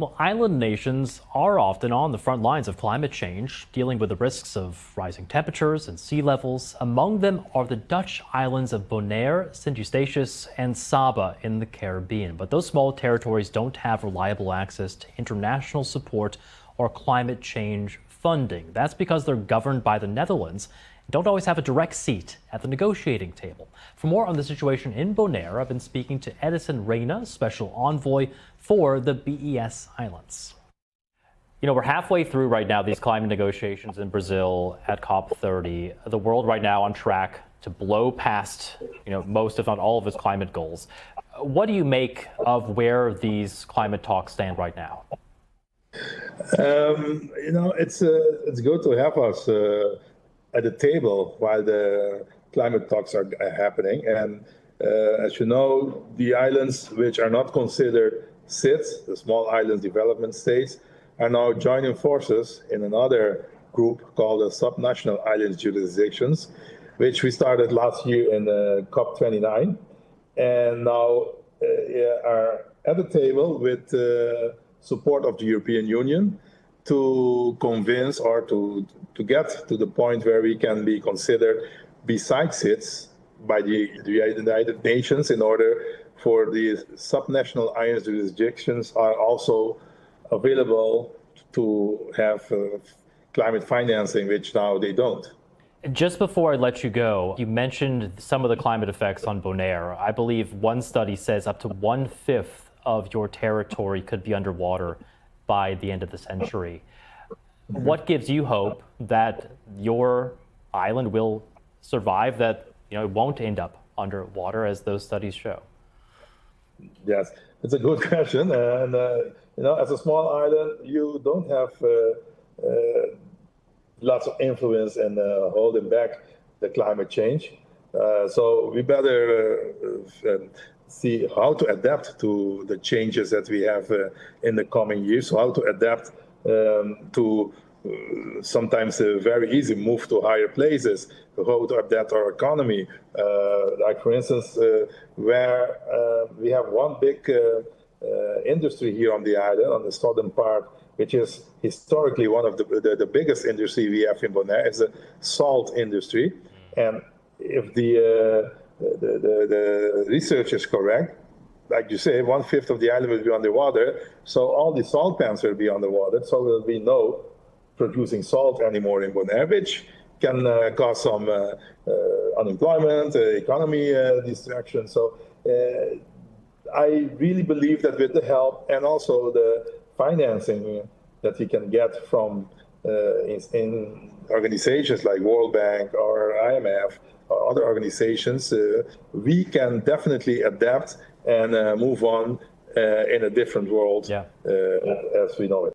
Well, island nations are often on the front lines of climate change, dealing with the risks of rising temperatures and sea levels. Among them are the Dutch islands of Bonaire, Sint Eustatius, and Saba in the Caribbean. But those small territories don't have reliable access to international support or climate change funding. That's because they're governed by the Netherlands and don't always have a direct seat at the negotiating table. For more on the situation in Bonaire, I've been speaking to Edison, Rijna, special envoy for the BES Islands. You know, we're halfway through right now these climate negotiations in Brazil at COP30. The world right now on track to blow past, most if not all of its climate goals. What do you make of where these climate talks stand right now? It's good to have us at the table while the climate talks are happening. And as you know, the islands which are not considered SIDS, the small island development states, are now joining forces in another group called the subnational island jurisdictions, which we started last year in COP29, and now are at the table with support of the European Union to convince or to get to the point where we can be considered besides SIDS by the United Nations, in order for the subnational island jurisdictions are also available to have climate financing, which now they don't. Just before I let you go, you mentioned some of the climate effects on Bonaire. I believe one study says up to 1/5 of your territory could be underwater by the end of the century. What gives you hope that your island will survive, that it won't end up underwater as those studies show? Yes, it's a good question. And, as a small island, you don't have lots of influence in holding back the climate change. So we better see how to adapt to the changes that we have in the coming years, so how to adapt to sometimes a very easy move to higher places, how to adapt our economy. Like, for instance, where we have one big industry here on the island, on the southern part, which is historically one of the biggest industry we have in Bonaire, is the salt industry. And if the research is correct, like you say, 1/5 of the island will be underwater, so all the salt pans will be underwater, so there will be no producing salt anymore in Bonaire, which can cause some unemployment, economy distraction. So I really believe that with the help and also the financing that we can get from in organizations like World Bank or IMF or other organizations, we can definitely adapt and move on in a different world as we know it.